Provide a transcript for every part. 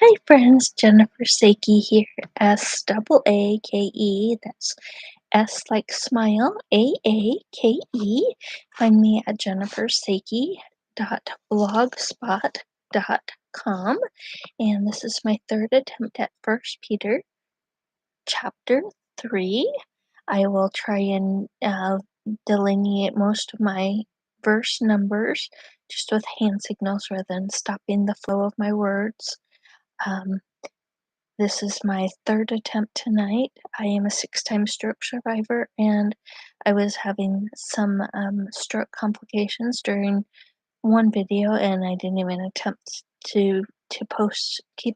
Hi friends, Jennifer Saake here, S-double-A-K-E, that's S like smile, A-A-K-E. Find me at jennifersaake.blogspot.com, and this is my third attempt at 1 Peter chapter 3. I will try and delineate most of my verse numbers just with hand signals rather than stopping the flow of my words. This is my third attempt tonight. I am a 6-time stroke survivor, and I was having some stroke complications during one video, and I didn't even attempt to keep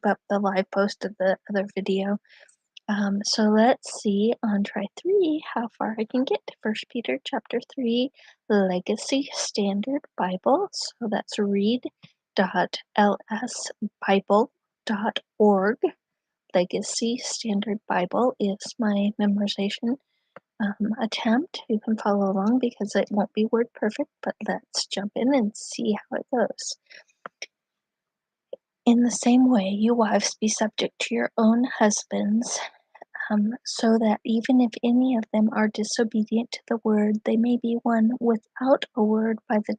up the live post of the other video. So let's see on try 3 how far I can get to 1 Peter chapter 3 Legacy Standard Bible. So that's read.lsbible.org. Legacy Standard Bible is my memorization attempt. You can follow along because it won't be word perfect, but let's jump in and see how it goes. In the same way, you wives be subject to your own husbands, so that even if any of them are disobedient to the word, they may be won without a word by the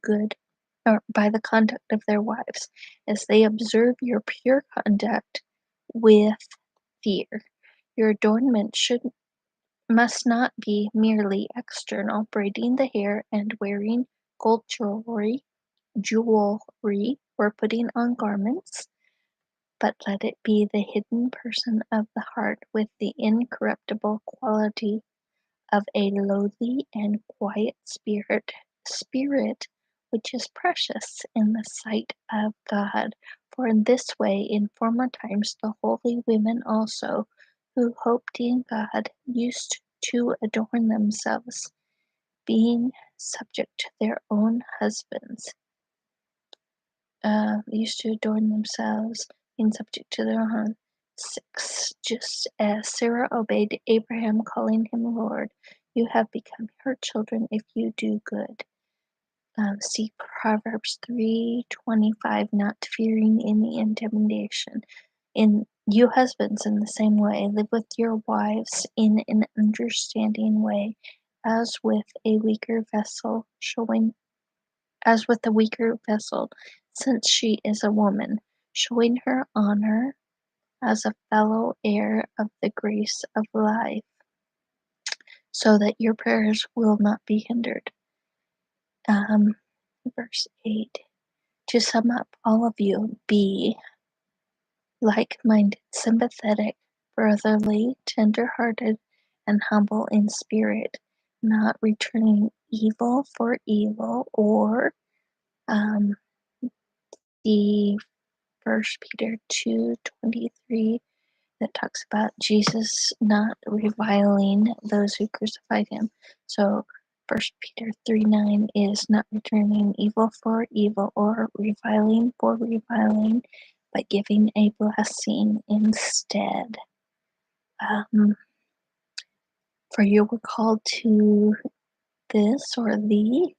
conduct of their wives, as they observe your pure conduct with fear. Your adornment must not be merely external, braiding the hair and wearing gold jewelry, or putting on garments, but let it be the hidden person of the heart with the incorruptible quality of a lowly and quiet spirit which is precious in the sight of God. For in this way, in former times, the holy women also, who hoped in God, used to adorn themselves, being subject to their own husbands. Being subject to their own. 6. Just as Sarah obeyed Abraham, calling him Lord, you have become her children if you do good. See Proverbs 3:25, not fearing any intimidation. In you husbands, in the same way, live with your wives in an understanding way, as with a weaker vessel, since she is a woman, showing her honor as a fellow heir of the grace of life, so that your prayers will not be hindered. Verse 8. To sum up, all of you, be like-minded, sympathetic, brotherly, tender-hearted, and humble in spirit, not returning evil for evil, or the 1 Peter 2:23 that talks about Jesus not reviling those who crucified him. So 1 Peter 3:9 is not returning evil for evil or reviling for reviling, but giving a blessing instead. For you were called to this, you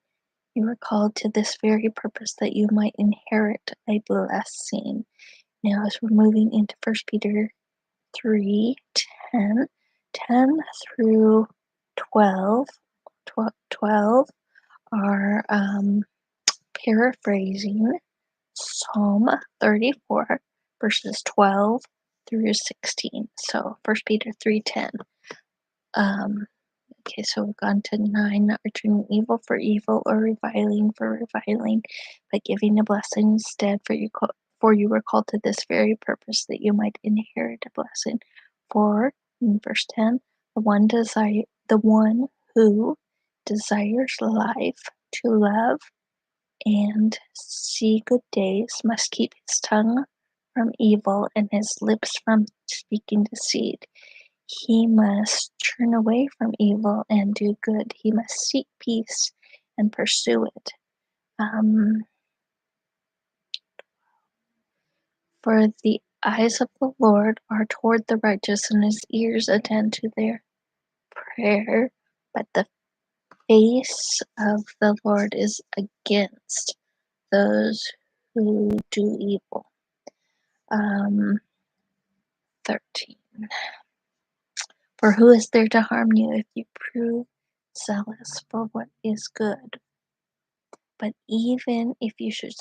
were called to this very purpose, that you might inherit a blessing. Now, as we're moving into 1 Peter 3:10, 10 through 12 are paraphrasing Psalm 34, verses 12 through 16. So 1 Peter 3:10. Okay, so we've gone to 9, not returning evil for evil or reviling for reviling, but giving a blessing instead, for you were called to this very purpose, that you might inherit a blessing. For, in verse 10, the one who desires life, to love and see good days, must keep his tongue from evil and his lips from speaking deceit. He must turn away from evil and do good. He must seek peace and pursue it. For the eyes of the Lord are toward the righteous, and his ears attend to their prayer, but the face of the Lord is against those who do evil. 13. For who is there to harm you if you prove zealous for what is good? But even if you should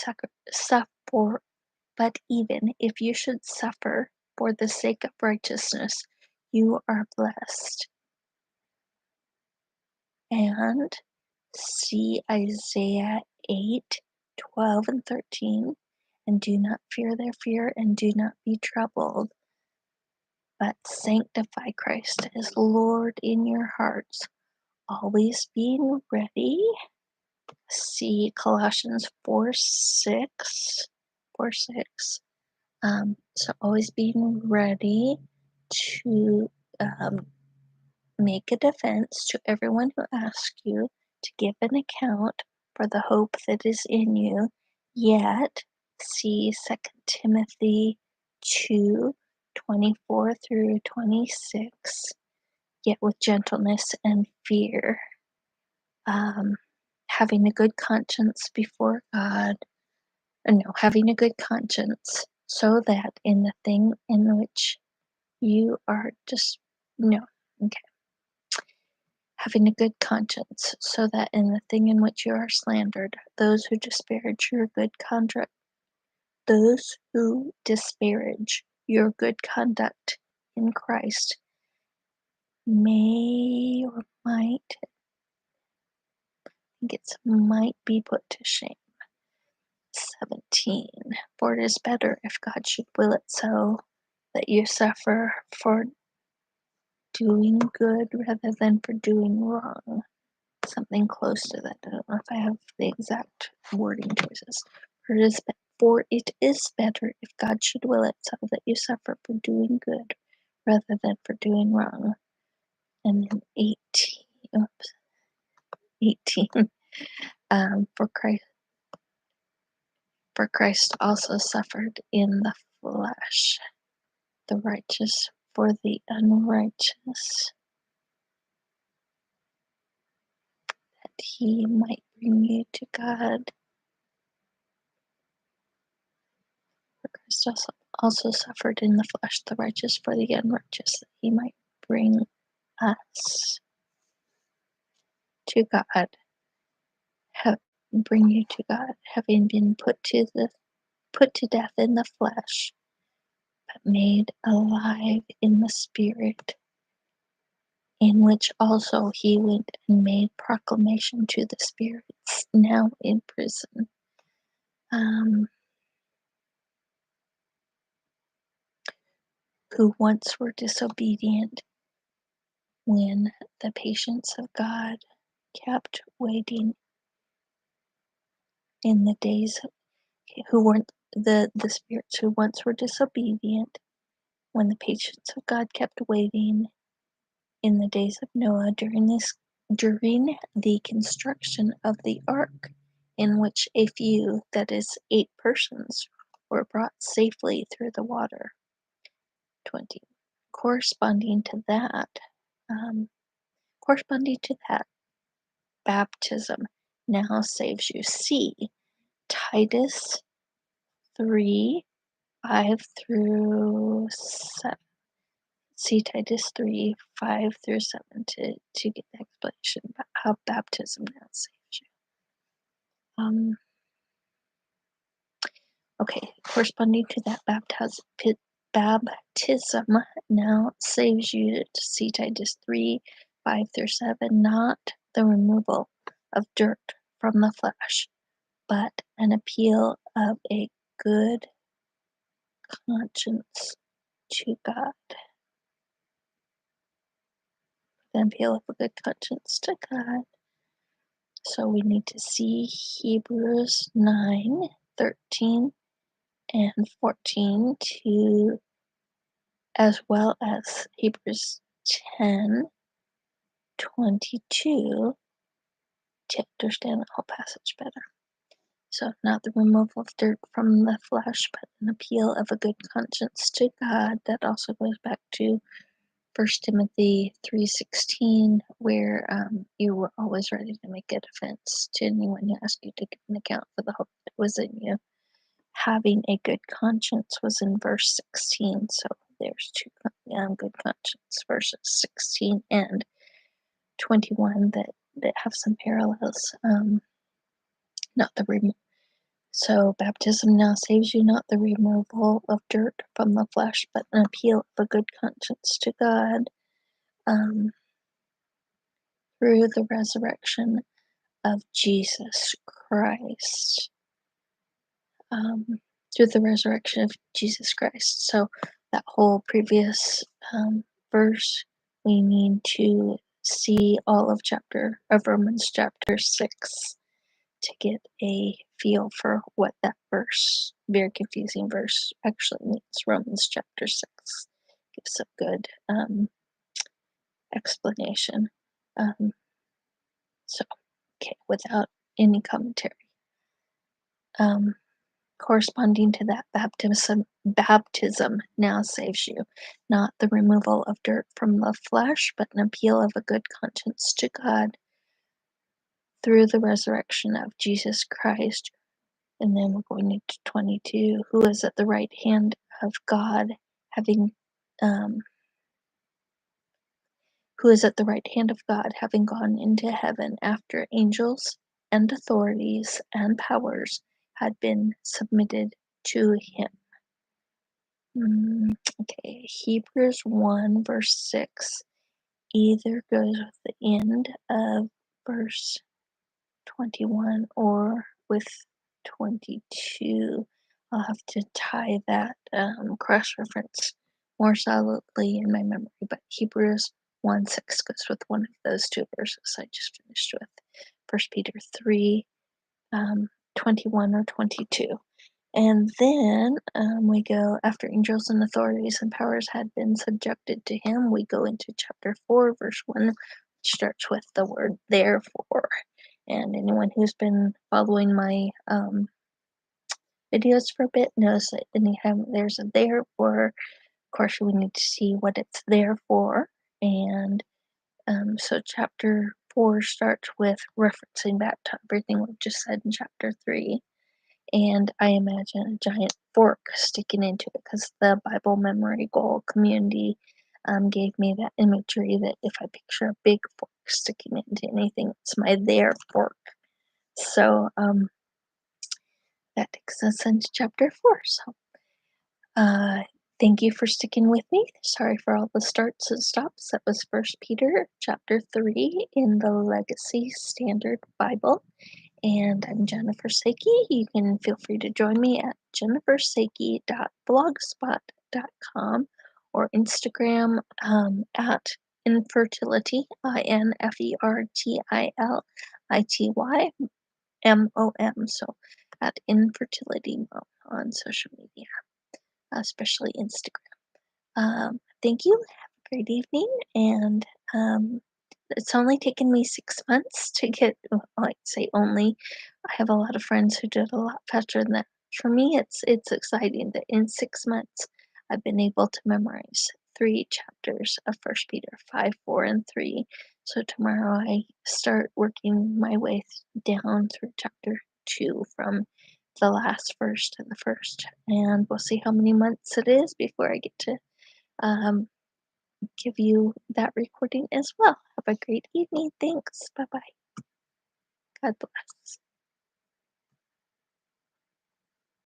suffer, but even if you should suffer for the sake of righteousness, you are blessed. And see Isaiah 8:12 and 13. And do not fear their fear, and do not be troubled, but sanctify Christ as Lord in your hearts, always being ready. See Colossians 4:6. So always being ready to make a defense to everyone who asks you, to give an account for the hope that is in you. Yet, see 2 Timothy 2:24 through 26. Yet with gentleness and fear, having a good conscience before God, having a good conscience, so that in the thing in which you are having a good conscience, so that in the thing in which you are slandered, those who disparage your good conduct in Christ may or might, might be put to shame. 17. For it is better, if God should will it so, that you suffer for doing good rather than for doing wrong. Something close to that. I don't know if I have the exact wording choices. For it is better, if God should will it so, that you suffer for doing good rather than for doing wrong. And then 18. For Christ also suffered in the flesh, the righteous for the unrighteous, that he might bring you to God. For Christ also suffered in the flesh, the righteous for the unrighteous, that he might bring us to God, bring you to God, having been put to death in the flesh, but made alive in the spirit, in which also he went and made proclamation to the spirits now in prison, who once were disobedient, when the patience of God kept waiting in the days who weren't the spirits who once were disobedient, when the patience of God kept waiting in the days of Noah during the construction of the ark, in which a few, that is 8 persons, were brought safely through the water. 20. Corresponding to that, baptism now saves you. See Titus 3:5 through 7. See Titus 3:5 through 7 to get the explanation about how baptism now saves you. Okay, corresponding to that, baptism now saves you. To see Titus 3:5 through 7, not the removal of dirt from the flesh, but an appeal of a good conscience to God. An appeal of a good conscience to God. So we need to see Hebrews 9:13 and 14 as well as Hebrews 10:22 to understand the whole passage better. So not the removal of dirt from the flesh, but an appeal of a good conscience to God. That also goes back to 1 Timothy 3:16, where you were always ready to make a defense to anyone who asked you to give an account for the hope that was in you. Having a good conscience was in verse 16. So there's two good conscience verses 16 and 21 that have some parallels. Not the So baptism now saves you, not the removal of dirt from the flesh, but an appeal of a good conscience to God, through the resurrection of Jesus Christ. Through the resurrection of Jesus Christ. So that whole previous verse, we need to see all of Romans chapter 6 to get a feel for what that verse, very confusing verse, actually means. Romans chapter 6 gives a good explanation. So, okay, without any commentary. Corresponding to that, baptism now saves you, not the removal of dirt from the flesh, but an appeal of a good conscience to God through the resurrection of Jesus Christ. And then we're going into 22, who is at the right hand of God, having gone into heaven after angels and authorities and powers had been submitted to him. Okay, Hebrews 1 verse 6 either goes with the end of verse 21 or with 22. I'll have to tie that cross-reference more solidly in my memory, but Hebrews 1 6 goes with one of those two verses I just finished with. 1 Peter 3 21 or 22. And then we go, after angels and authorities and powers had been subjected to him, we go into chapter 4, verse 1, which starts with the word therefore. And anyone who's been following my videos for a bit knows that anytime there's a therefore, of course, we need to see what it's there for. And so chapter 4 starts with referencing back to everything we've just said in chapter 3. And I imagine a giant fork sticking into it because the Bible Memory Goal community gave me that imagery that if I picture a big fork sticking into anything, it's my there fork. So that takes us into chapter 4. So thank you for sticking with me. Sorry for all the starts and stops. That was 1 Peter chapter 3 in the Legacy Standard Bible. And I'm Jennifer Saake. You can feel free to join me at jennifersaake.blogspot.com or Instagram at Infertility, InfertilityMom. So at InfertilityMom on social media, especially Instagram. Thank you. Have a great evening. And it's only taken me 6 months to get, well, I'd say only. I have a lot of friends who did a lot faster than that. For me, it's exciting that in 6 months I've been able to memorize 3 chapters of 1 Peter 5, 4, and 3. So tomorrow I start working my way down through chapter 2 from the last verse to the first. And we'll see how many months it is before I get to give you that recording as well. Have a great evening. Thanks. Bye bye. God bless.